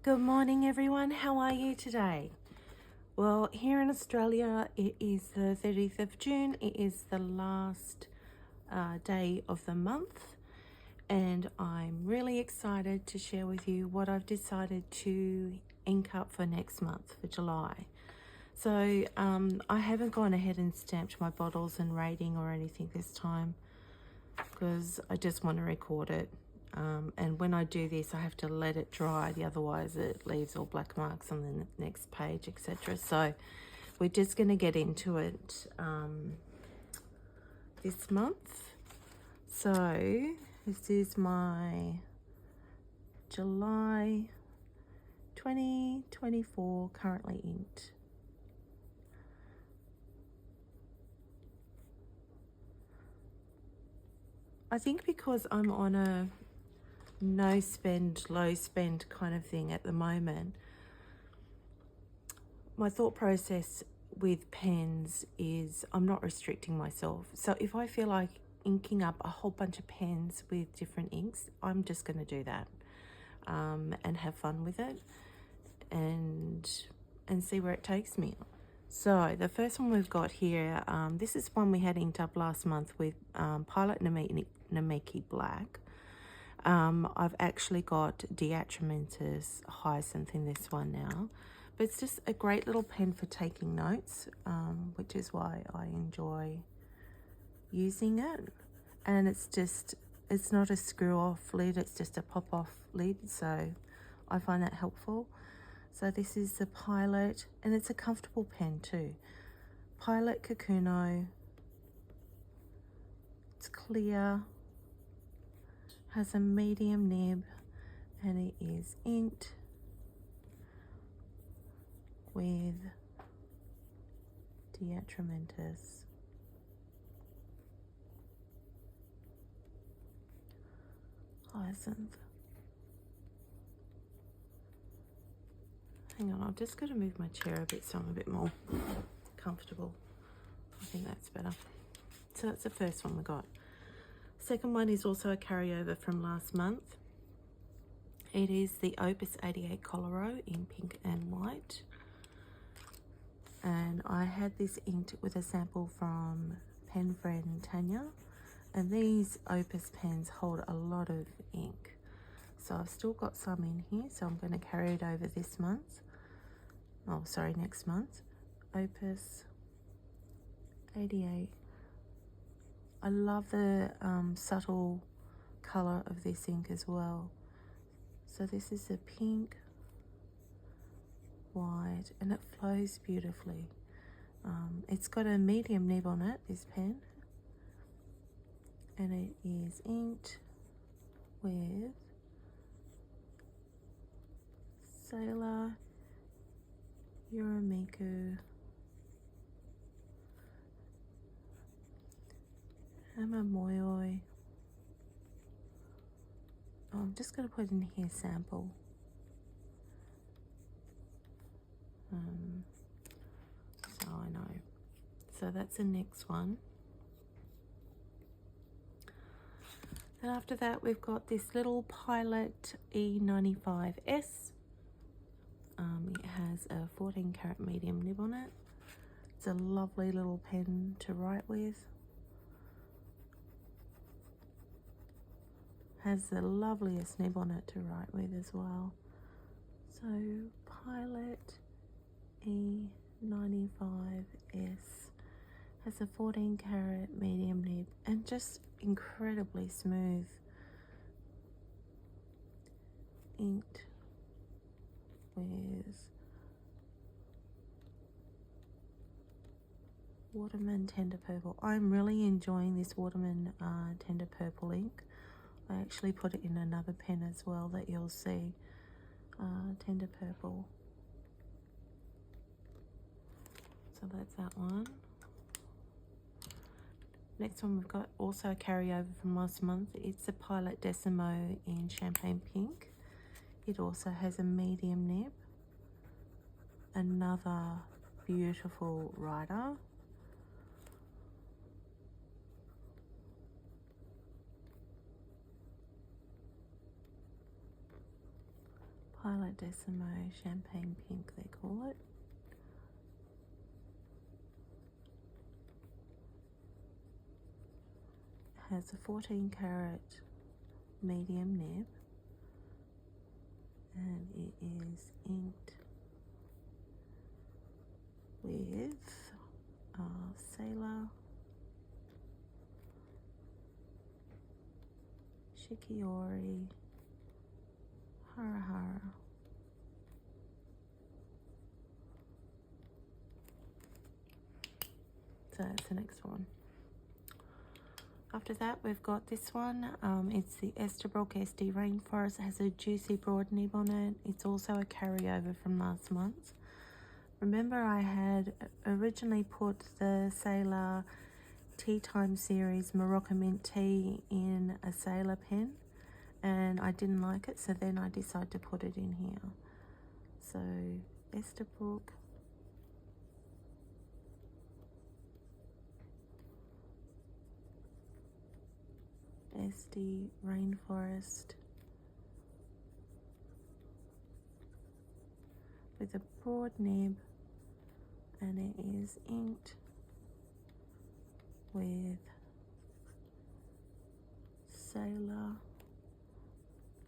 Good morning, everyone. How are you today? Well, here in Australia, it is the 30th of June. It is the last day of the month, and I'm really excited to share with you what I've decided to ink up for next month, for July. So I haven't gone ahead and stamped my bottles and rating or anything this time because I just want to record it. And when I do this, I have to let it dry, otherwise it leaves all black marks on the next page, etc. So we're just going to get into it this month. So this is my July 2024 currently inked. I think because I'm on a no spend, low spend kind of thing at the moment, my thought process with pens is I'm not restricting myself. So if I feel like inking up a whole bunch of pens with different inks, I'm just going to do that and have fun with it and see where it takes me. So the first one we've got here, this is one we had inked up last month with Pilot Nameki Black. I've actually got Diatramentus Hyacinth in this one now, but it's just a great little pen for taking notes, which is why I enjoy using it. And it's not a screw off lid, it's just a pop off lid, so I find that helpful. So this is the Pilot, and it's a comfortable pen too. Pilotkakuno. It's clear, has a medium nib, and it is inked with Diatramentus. Hyacinth. Hang on, I've just got to move my chair a bit so I'm a bit more comfortable. I think that's better. So that's the first one we got. Second one is also a carryover from last month. It is the Opus 88 Coloro in pink and white. And I had this inked with a sample from pen friend Tanya. And these Opus pens hold a lot of ink. So I've still got some in here, so I'm going to carry it over this month. Oh, sorry, next month. Opus 88. I love the subtle colour of this ink as well. So this is the pink, white, and it flows beautifully. It's got a medium nib on it, this pen, and it is inked with Sailor, Uramiku, Amamoyoi. I'm just going to put in here sample. So I know. So that's the next one. And after that, we've got this little Pilot E95S. It has a 14 karat medium nib on it. It's a lovely little pen to write with. Has the loveliest nib on it to write with as well. So Pilot E95S has a 14 karat medium nib and just incredibly smooth. Inked with Waterman Tender Purple. I'm really enjoying this Waterman Tender Purple ink. I actually put it in another pen as well that you'll see. Tender Purple. So that's that one. Next one we've got also a carryover from last month. It's the Pilot Desmo in Champagne Pink. It also has a medium nib. Another beautiful writer. Pilot Desmo Champagne Pink, they call it. Has a 14 karat medium nib, and it is inked with Sailor, Shikiori, Hara Hara, so that's the next one. After that, we've got this one. It's the Esterbreak SD Rainforest. It has a juicy broad nib on it. It's also a carryover from last month. Remember, I had originally put the Sailor Tea Time series Morocco Mint Tea in a Sailor pen, and I didn't like it, so then I decided to put it in here. So, Esterbreak. SD Rainforest with a broad nib, and it is inked with Sailor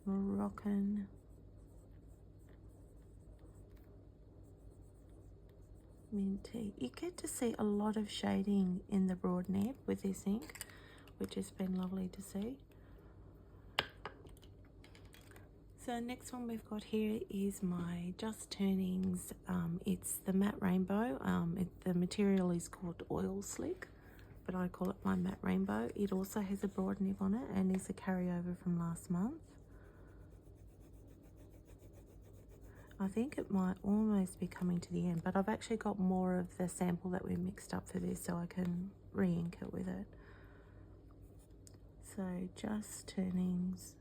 Moroccan Mint Tea. You get to see a lot of shading in the broad nib with this ink, which has been lovely to see. So next one we've got here is my JustTunes. It's the matte rainbow. The material is called Oil Slick, but I call it my matte rainbow. It also has a broad nib on it and is a carryover from last month. I think it might almost be coming to the end, but I've actually got more of the sample that we mixed up for this, so I can re-ink it with it. So JustTunes,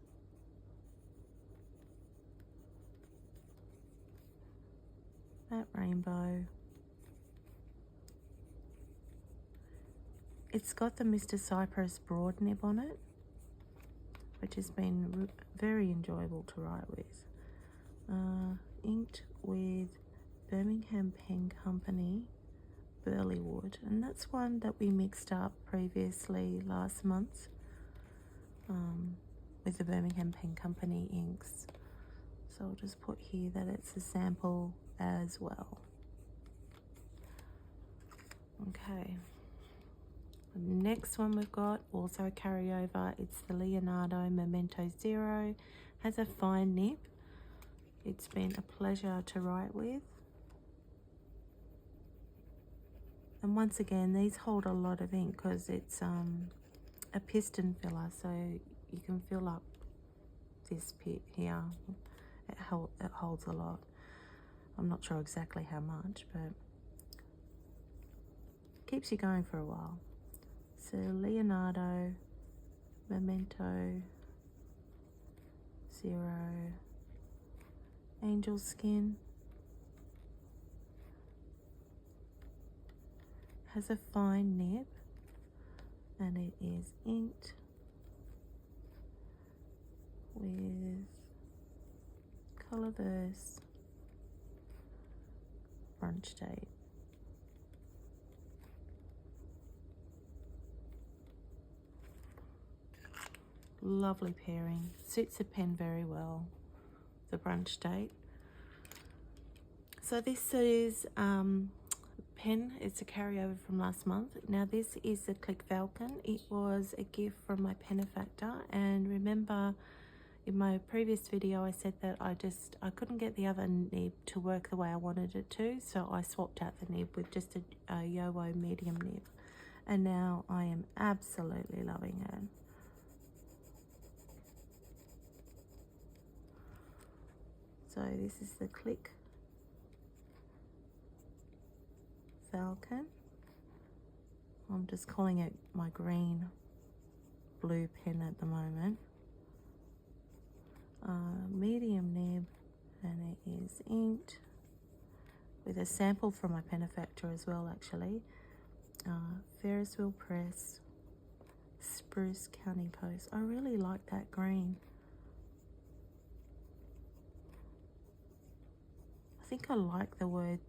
matte rainbow. It's got the Mr. Cypress broad nib on it, which has been very enjoyable to write with. Inked with Birmingham Pen Company Burleywood, and that's one that we mixed up previously last month with the Birmingham Pen Company inks. So I'll just put here that it's a sample as well. Okay. The next one we've got, also a carryover, it's the Leonardo Momento Zero. Has a fine nib. It's been a pleasure to write with. And once again, these hold a lot of ink because it's a piston filler, so you can fill up this bit here. It holds a lot. I'm not sure exactly how much, but keeps you going for a while. So Leonardo Momento Zero Angel Skin. Has a fine nib, and it is inked with Colorverse Brunch Date. Lovely pairing, suits the pen very well, the Brunch Date. So this is pen, it's a carryover from last month. Now this is the Click Falcon. It was a gift from my benefactor, and remember in my previous video I said that I couldn't get the other nib to work the way I wanted it to, so I swapped out the nib with just a Yowo medium nib, and now I am absolutely loving it. So this is the Click Falcon. I'm just calling it my green blue pen at the moment. Medium nib, and it is inked with a sample from my benefactor as well, actually. Ferris Wheel Press, Spruce County Post. I really like that green. think I like the word,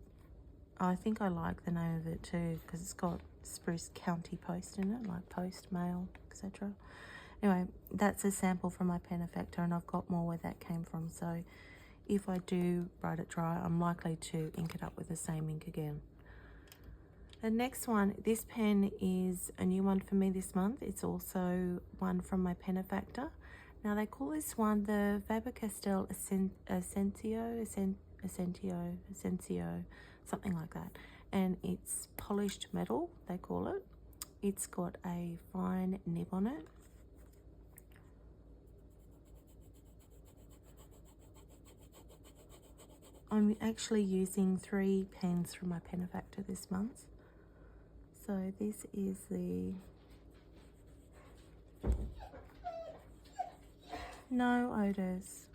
I think I like the name of it too, because it's got Spruce County Post in it, like post, mail, etc. Anyway, that's a sample from my pen effector, and I've got more where that came from. So if I do write it dry, I'm likely to ink it up with the same ink again. The next one, this pen is a new one for me this month. It's also one from my pen effector. Now they call this one the Fab Castel Essentio, something like that. And it's polished metal, they call it. It's got a fine nib on it. I'm actually using 3 pens from my pen effector this month. So this is the No Odors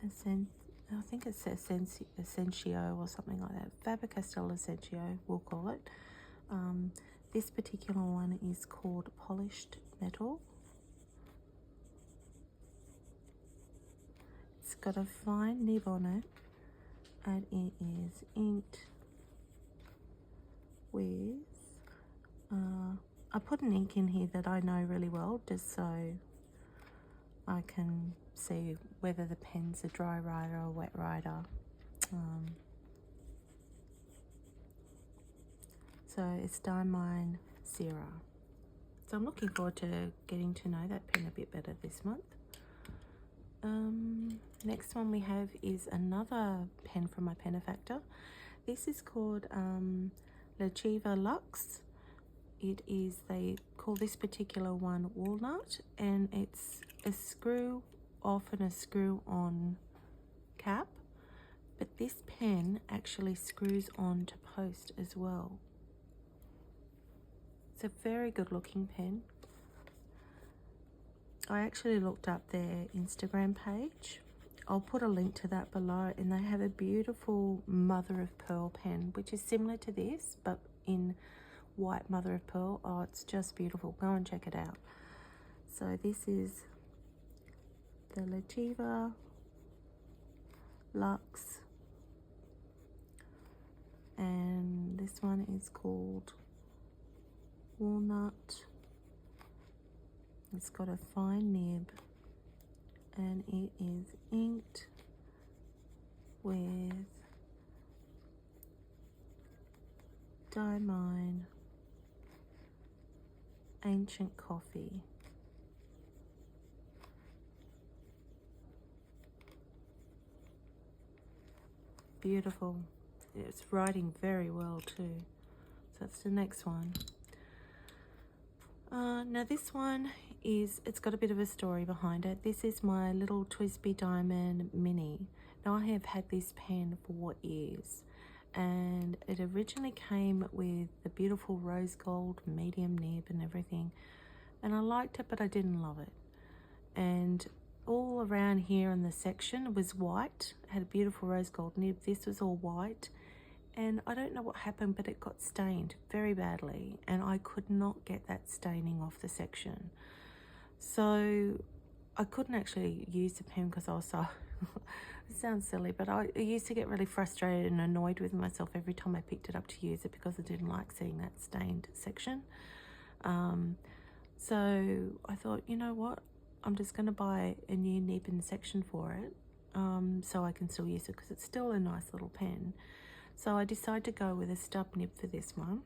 I think it's Essentio or something like that. Fab Castel Essentio, we'll call it. This particular one is called Polished Metal. It's got a fine nib on it, and it is inked with, I put an ink in here that I know really well, just so I can see whether the pen's a dry writer or wet writer. So it's Diamond Sierra. So I'm looking forward to getting to know that pen a bit better this month. Next one we have is another pen from my pen effector. This is called Leiva Lux. It is, they call this particular one Walnut, and it's a screw off and a screw on cap, but this pen actually screws on to post as well. It's a very good looking pen. I actually looked up their Instagram page. I'll put a link to that below, and they have a beautiful mother of pearl pen, which is similar to this, but in white mother of pearl. Oh, it's just beautiful. Go and check it out. So this is the Leiva Lux, and this one is called Walnut. It's got a fine nib, and it is inked with Diamond Ancient Coffee. Beautiful. It's writing very well too. So that's the next one. Now this one is, it's got a bit of a story behind it. This is my little Twisp Diamond mini. Now I have had this pen for years, and it originally came with the beautiful rose gold medium nib and everything, and I liked it, but I didn't love it. And all around here in the section was white. It had a beautiful rose gold nib. This was all white, and I don't know what happened, but it got stained very badly, and I could not get that staining off the section. So I couldn't actually use the pen because I was so it sounds silly, but I used to get really frustrated and annoyed with myself every time I picked it up to use it, because I didn't like seeing that stained section. So I thought, you know what, I'm just going to buy a new nib and section for it, so I can still use it, because it's still a nice little pen. So I decided to go with a stub nib for this one,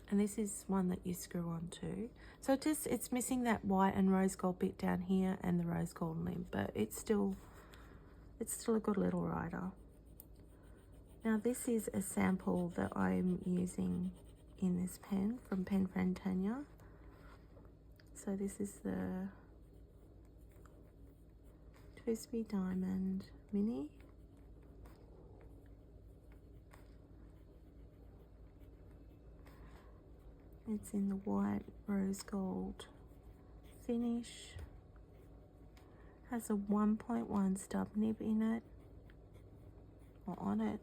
and this is one that you screw on to. So it's missing that white and rose gold bit down here and the rose gold nib, but it's still a good little writer. Now this is a sample that I'm using in this pen from Pen Friend Tanya. So this is the TSPY Diamond Mini. It's in the white rose gold finish. Has a 1.1 stub nib in it, or on it,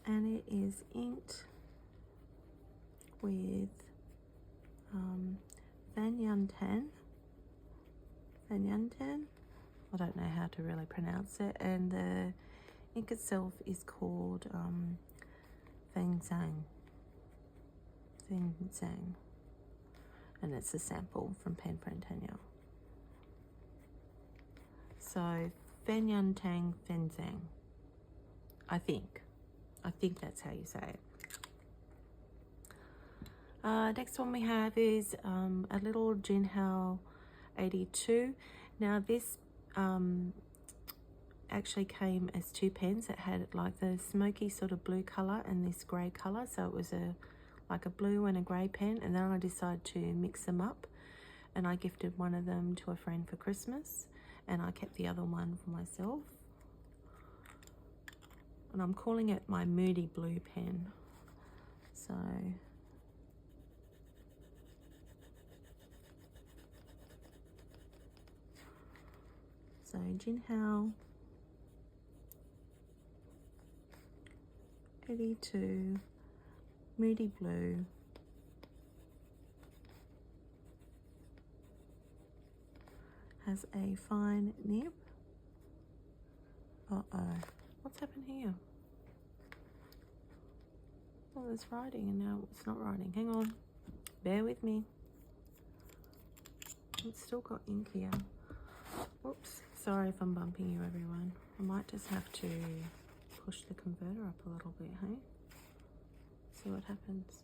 and it is inked with Van Yun Tan, Vanyantan. I don't know how to really pronounce it. And the ink itself is called Wingsung. Wingsung. And it's a sample from Pen Friend Tanya. So Vanyantan Wingsung. I think that's how you say it. Next one we have is a little Jinlong 82. Now this actually came as two pens. It had like the smoky sort of blue color and this grey color, so it was like a blue and a grey pen, and then I decided to mix them up, and I gifted one of them to a friend for Christmas, and I kept the other one for myself. And I'm calling it my Moody Blue pen. So Jinlong 82, Moody Blue, has a fine nib. What's happened here? Oh, there's writing and now it's not writing. Hang on, bear with me. It's still got ink here. Oops, sorry if I'm bumping you, everyone. I might just have to push the converter up a little bit, hey? See what happens.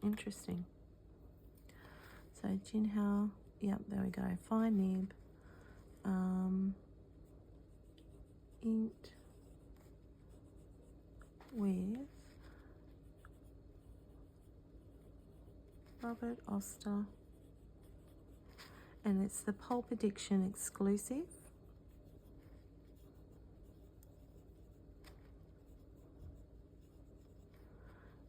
Interesting. So Jinlong, yep, there we go. Fine nib. Inked with Robert Oster, and it's the Pulp Addiction exclusive.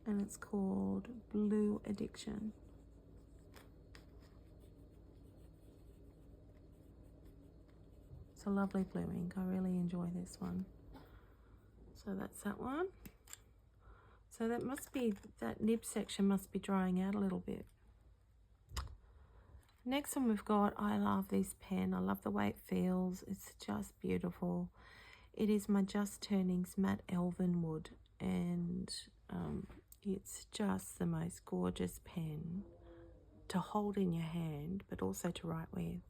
And it's called Blue Addiction. It's a lovely blue ink. I really enjoy this one. So that's that one. So that must be, that nib section must be drying out a little bit. Next one we've got, I love this pen. I love the way it feels. It's just beautiful. It is my Justturns matte Elven wood, and it's just the most gorgeous pen to hold in your hand, but also to write with.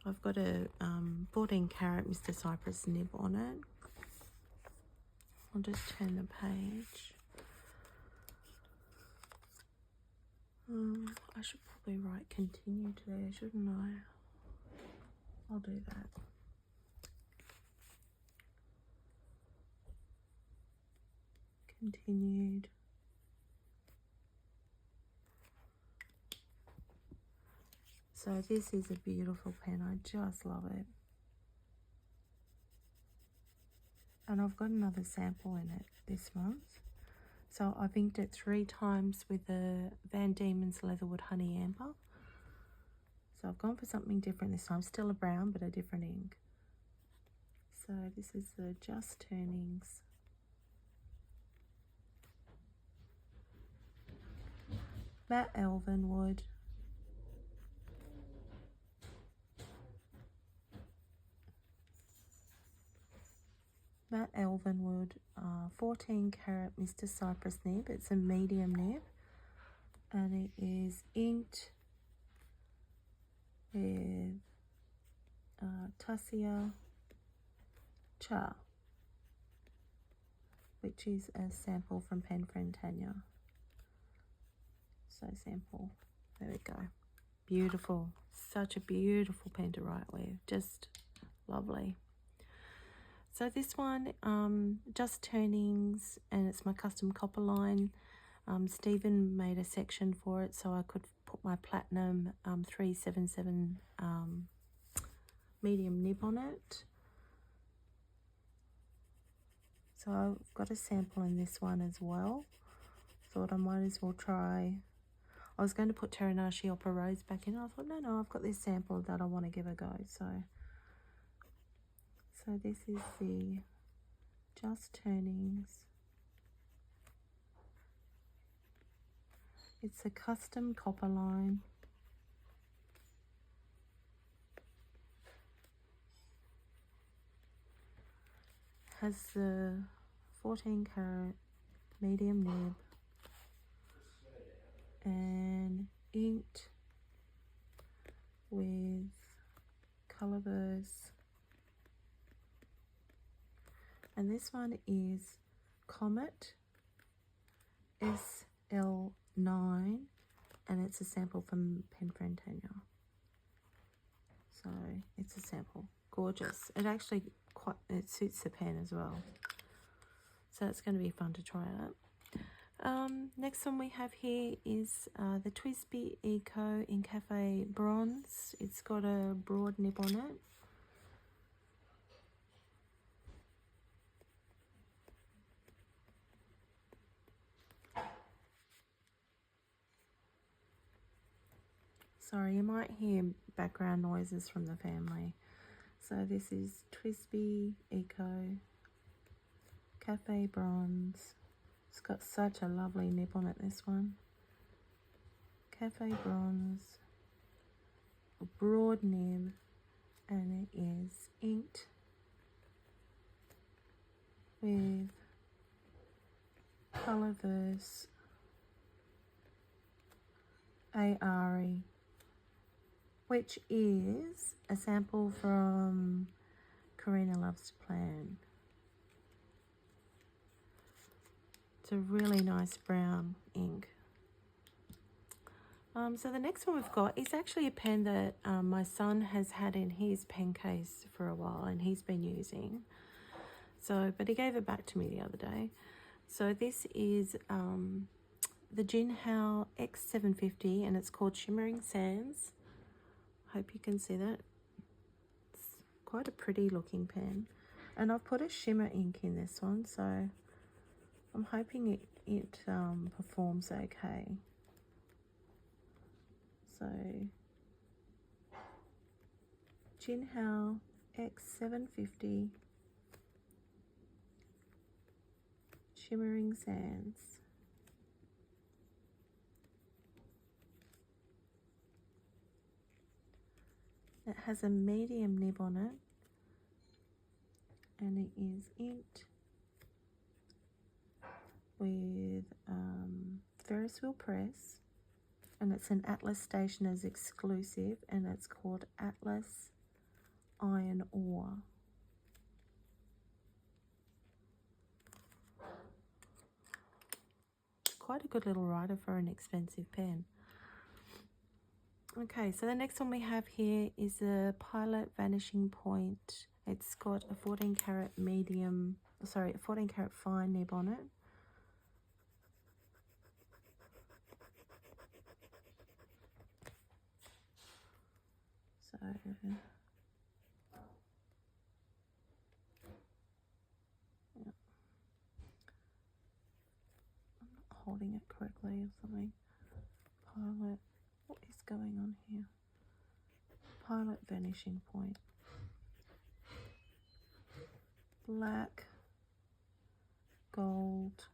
I've got a 14 karat Mr. Cypress nib on it. I'll just turn the page. I should probably write continued there, shouldn't I? I'll do that. Continued. So this is a beautiful pen. I just love it. And I've got another sample in it this month. So I've inked it 3 times with the Van Diemen's Leatherwood Honey Amber. So I've gone for something different this time. Still a brown, but a different ink. So this is the Justturns matte Elven wood. Matte Elven wood, 14 karat Mr. Cypress nib. It's a medium nib, and it is inked with Tassia Cha, which is a sample from Pen Friend Tanya. So sample, there we go. Beautiful, such a beautiful pen to write with, just lovely. So this one, Justturns, and it's my custom copper line. Stephen made a section for it so I could put my platinum 377 medium nib on it. So I've got a sample in this one as well. Thought I might as well try. I was going to put Terranashi Opera Rose back in. I thought, no, I've got this sample that I want to give a go. So this is the Justturns It's a custom copper line. Has the 14 karat medium nib and inked with Colorverse. And this one is Comet SL9, and it's a sample from Pen Friend Tanya. So it's a sample. Gorgeous. It actually it suits the pen as well. So it's going to be fun to try out. Next one we have here is the Twisp Eco in Cafe Bronze. It's got a broad nib on it. Sorry, you might hear background noises from the family. So this is Twisp Eco, Cafe Bronze. It's got such a lovely nib on it, this one. Cafe Bronze, a broad nib, and it is inked with Colorverse ARI, which is a sample from Karina Loves to Plan. It's a really nice brown ink. So the next one we've got is actually a pen that my son has had in his pen case for a while and he's been using. So, but he gave it back to me the other day. So this is the Jinlong X750 and it's called Shimmering Sands. Hope you can see that. It's quite a pretty looking pen. And I've put a shimmer ink in this one, so I'm hoping it performs okay. So, Jinlong X750 Shimmering Sands. It has a medium nib on it, and it is inked with Ferris Wheel Press, and it's an Atlas Stationers exclusive, and it's called Atlas Iron Ore. Quite a good little writer for an expensive pen. Okay, so the next one we have here is a Pilot Vanishing Point. It's got a 14 karat medium, sorry, a 14 karat fine nib on it. So, yeah. I'm not holding it correctly or something. Pilot. What is going on here? Pilot Vanishing Point. Black, gold,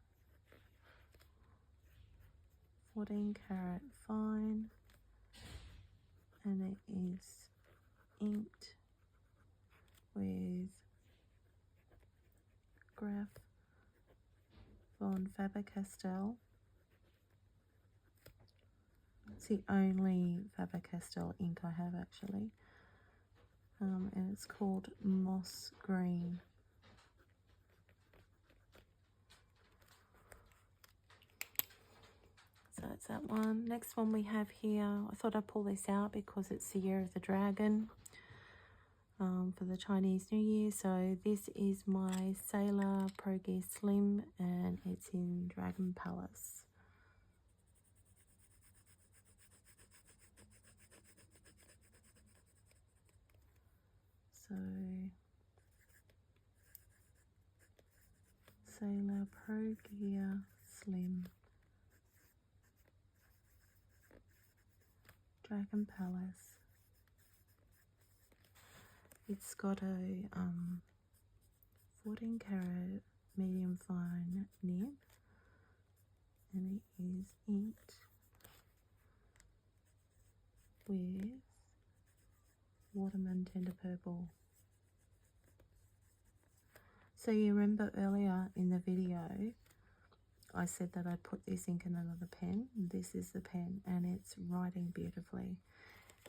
14 karat fine, and it is inked with Graph von Fab Castel. It's the only Fab Castel ink I have actually, and it's called Moss Green. So that's that one. Next one we have here, I thought I'd pull this out because it's the Year of the Dragon for the Chinese New Year. So this is my Sailor Pro Gear Slim, and it's in Dragon Palace. So, Sailor Pro Gear Slim, Dragon Palace. It's got a 14 karat medium fine nib, and it is inked with Watermelon Tender Purple. So you remember earlier in the video I said that I put this ink in another pen. This is the pen and it's writing beautifully.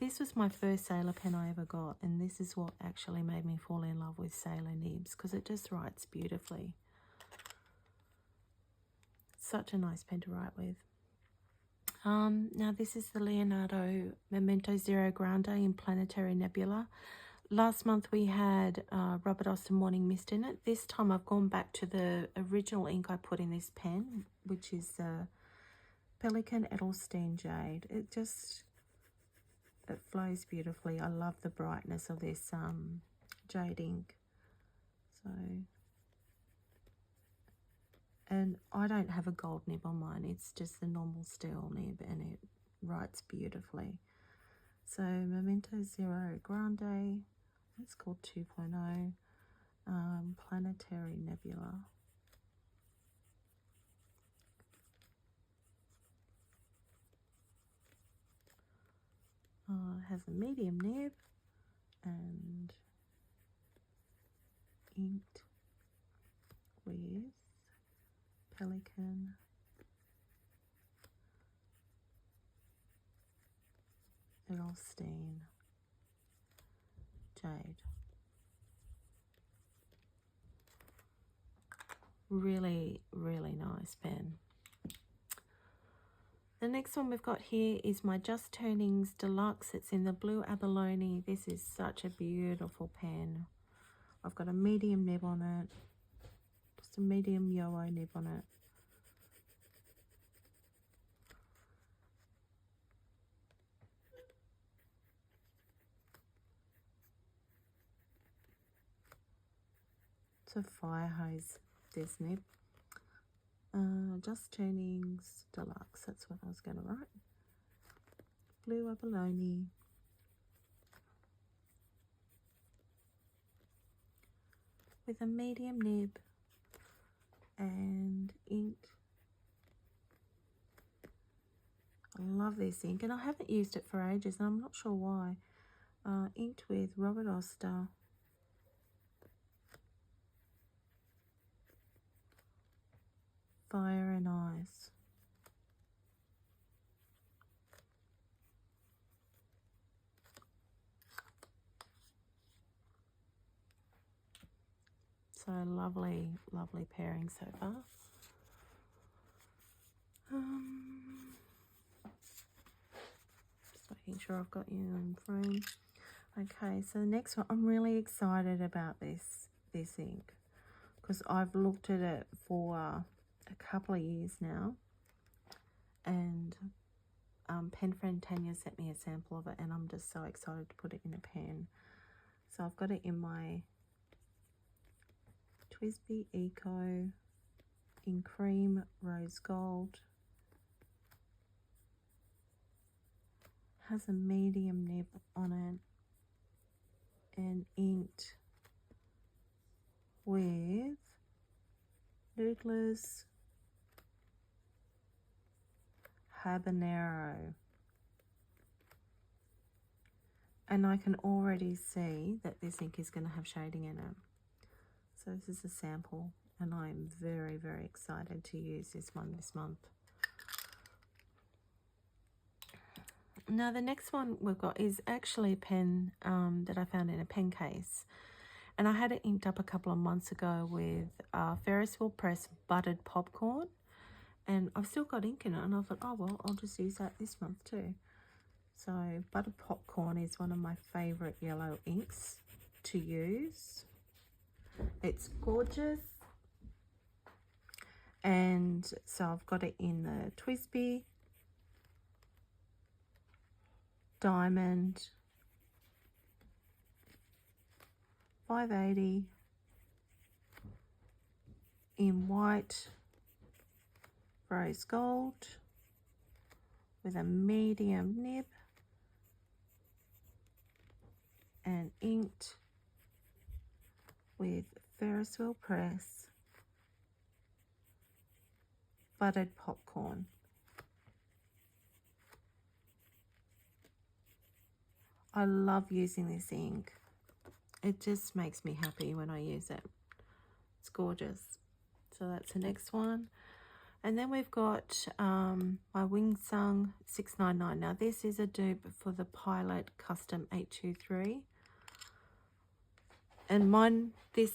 This was my first Sailor pen I ever got, and this is what actually made me fall in love with Sailor nibs, because it just writes beautifully. Such a nice pen to write with. Now this is the Leonardo Momento Zero Grande in Planetary Nebula. Last month we had Robert Austin Morning Mist in it. This time I've gone back to the original ink I put in this pen, which is Pelican Edelstein Jade. It flows beautifully. I love the brightness of this jade ink. And I don't have a gold nib on mine. It's just the normal steel nib and it writes beautifully. So Momento Zero Grande. It's called 2.0, Planetary Nebula. It has a medium nib and inked with Pelican Edelstein Jade. Really, really nice pen. The next one we've got here is my Justturns Deluxe. It's in the blue abalone. This is such a beautiful pen. I've got a medium nib on it. Just a medium yellow nib on it. It's a fire hose, this nib. Justturns Deluxe, that's what I was going to write. Blue abalone. With a medium nib and inked. I love this ink and I haven't used it for ages and I'm not sure why. Inked with Robert Oster. Fire and Ice. So lovely, lovely pairing so far. Just making sure I've got you in frame. Okay, so the next one, I'm really excited about this ink because I've looked at it for a couple of years now, and pen friend Tanya sent me a sample of it and I'm just so excited to put it in a pen. So I've got it in my Twisp Eco in cream rose gold. Has a medium nib on it and inked with Noodler's Habanero. And I can already see that this ink is going to have shading in it. So this is a sample and I'm very, very excited to use this one this month. Now the next one we've got is actually a pen that I found in a pen case. And I had it inked up a couple of months ago with Ferris Wheel Press Buttered Popcorn. And I've still got ink in it and I thought, oh well, I'll just use that this month too. So Buttered Popcorn is one of my favourite yellow inks to use. It's gorgeous. And so I've got it in the Twisp Diamond 580 in white rose gold with a medium nib and inked with Ferris Wheel Press Buttered Popcorn. I love using this ink. It just makes me happy when I use it. It's gorgeous. So that's the next one. And then we've got my Wingsung 699. Now this is a dupe for the Pilot Custom 823. And mine, this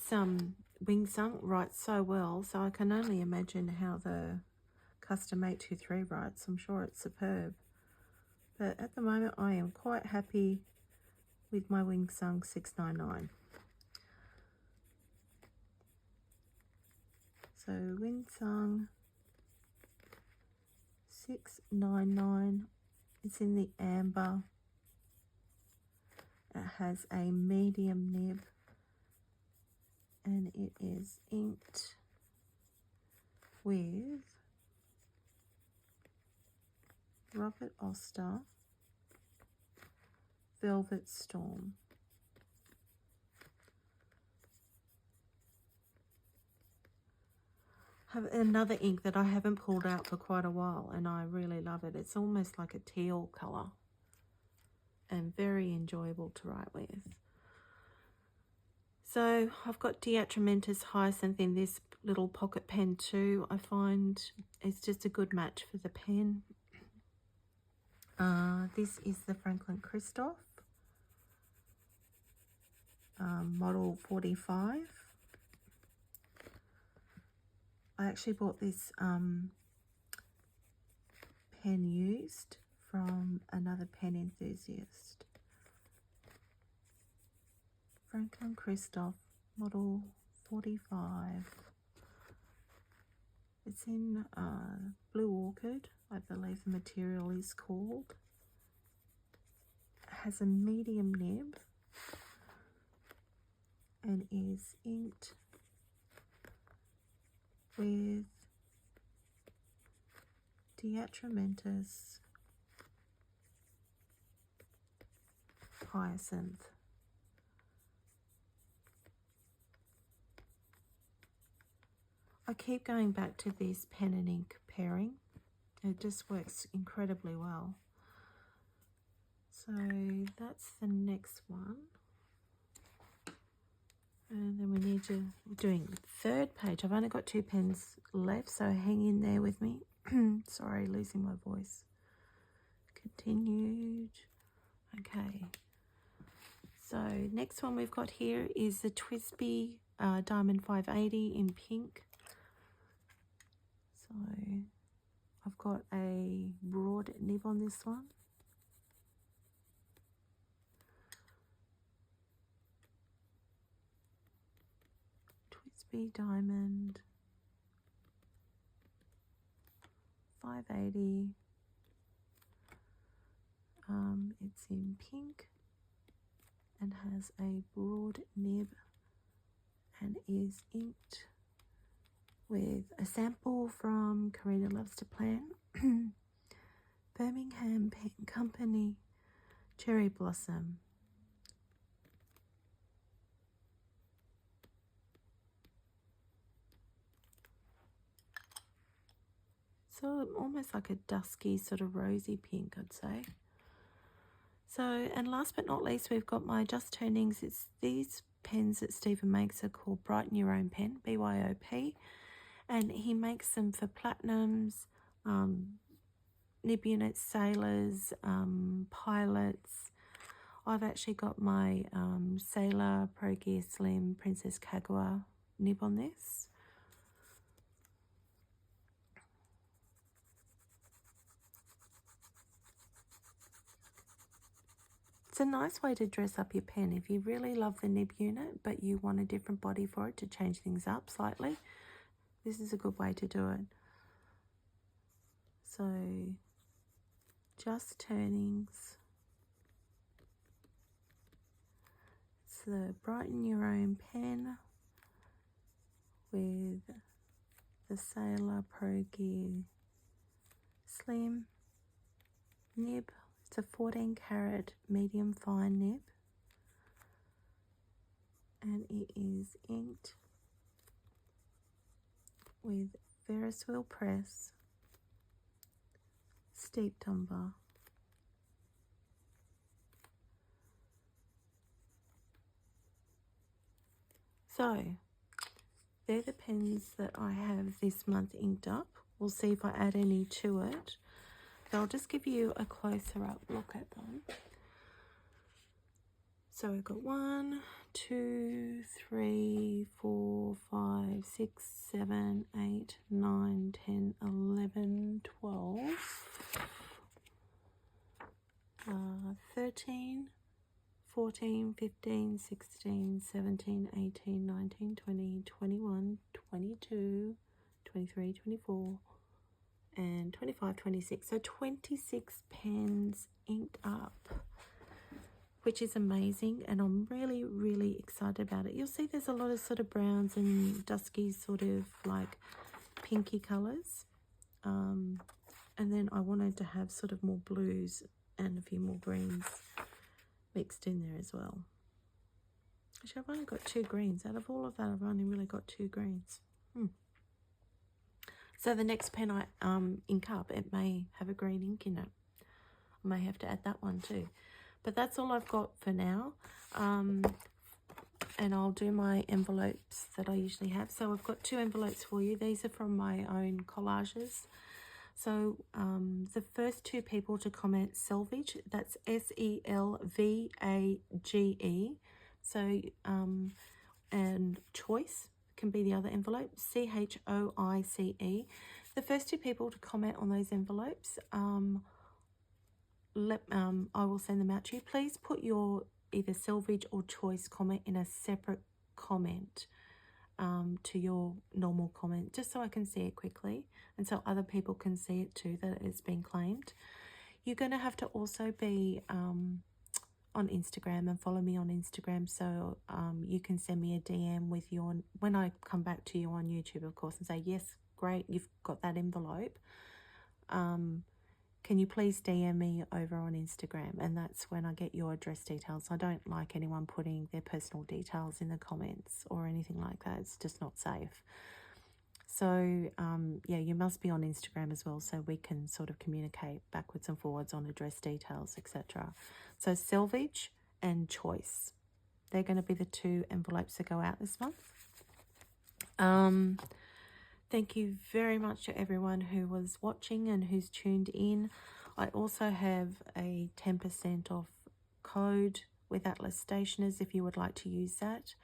Wingsung writes so well, so I can only imagine how the Custom 823 writes. I'm sure it's superb. But at the moment I am quite happy with my Wingsung 699. So Wingsung 699, it's in the amber. It has a medium nib and it is inked with Robert Oster Velvet Storm. Have another ink that I haven't pulled out for quite a while and I really love it. It's almost like a teal colour and very enjoyable to write with. So I've got Diatramentus Hyacinth in this little pocket pen too. I find it's just a good match for the pen. This is the Franklin Christoph model 45. I actually bought this pen used from another pen enthusiast. Franklin Christoph model 45. It's in Blue Orchid, I believe the material is called. It has a medium nib and is inked with Diatramentus Hyacinth. I keep going back to this pen and ink pairing. It just works incredibly well. So that's the next one. And then we need to, we're doing the third page. I've only got 2 pens left, so hang in there with me. Sorry, losing my voice. Continued. Okay. So next one we've got here is the Twisp Diamond 580 in pink. So I've got a broad nib on this one. Twisp Diamond 580. It's in pink and has a broad nib and is inked with a sample from Karina Loves to Plan, Birmingham Pen Company, Cherry Blossom. So almost like a dusky sort of rosy pink, I'd say. So, and last but not least, we've got my JustTunes. It's these pens that Stephen makes are called Brighten Your Own Pen, BYOP. And he makes them for platinums, nib units, sailors, pilots. I've actually got my Sailor Pro Gear Slim Princess Kaguya nib on this. It's a nice way to dress up your pen. If you really love the nib unit, but you want a different body for it to change things up slightly, this is a good way to do it. So, JustTunes. It's the Brighten Your Own Pen with the Sailor Pro Gear Slim nib. It's a 14 carat medium fine nib and it is inked with Ferris Wheel Press, Steeped Umber, So they're the pens that I have this month inked up. We'll see if I add any to it. So I'll just give you a closer up look at them. So we've got 1, 2, 3, 4, 5, 6, 7, 8, 9, 10, 11, 12, 13, 14, 15, 16, 17, 18, 19, 20, 21, 22, 23, 24, and 25, 26. So 26 pens inked up, which is amazing, and I'm really, really excited about it. You'll see there's a lot of sort of browns and dusky sort of like pinky colours. And then I wanted to have sort of more blues and a few more greens mixed in there as well. Actually, I've only got 2 greens. Out of all of that, I've only really got 2 greens. So the next pen I ink up, it may have a green ink in it. I may have to add that one too. But that's all I've got for now. And I'll do my envelopes that I usually have. So I've got 2 envelopes for you. These are from my own collages. So the first 2 people to comment Selvage, that's SELVAGE. So, and Choice can be the other envelope, CHOICE. The first 2 people to comment on those envelopes, I will send them out to you. Please put your either Selvage or Choice comment in a separate comment to your normal comment, just so I can see it quickly and so other people can see it too, that it's been claimed. You're going to have to also be on Instagram and follow me on Instagram, so you can send me a DM with your, when I come back to you on YouTube, of course, and say, yes, great, you've got that envelope. Can you please DM me over on Instagram? And that's when I get your address details. I don't like anyone putting their personal details in the comments or anything like that. It's just not safe. So, yeah, you must be on Instagram as well, so we can sort of communicate backwards and forwards on address details, etc. So Selvage and Choice, they're going to be the 2 envelopes that go out this month. Thank you very much to everyone who was watching and who's tuned in. I also have a 10% off code with Atlas Stationers if you would like to use that.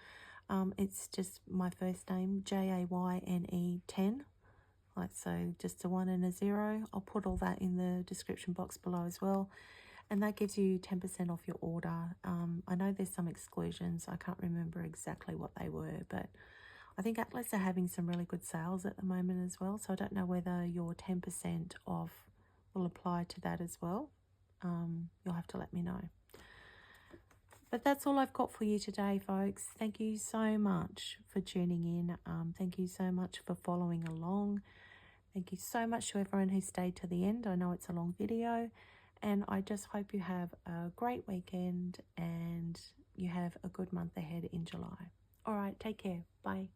It's just my first name, JAYNE 10. Like so, just a 1 and a 0. I'll put all that in the description box below as well. And that gives you 10% off your order. I know there's some exclusions. I can't remember exactly what they were, but I think Atlas are having some really good sales at the moment as well. So I don't know whether your 10% off will apply to that as well. You'll have to let me know. But that's all I've got for you today, folks. Thank you so much for tuning in. Thank you so much for following along. Thank you so much to everyone who stayed to the end. I know it's a long video. And I just hope you have a great weekend and you have a good month ahead in July. All right, take care. Bye.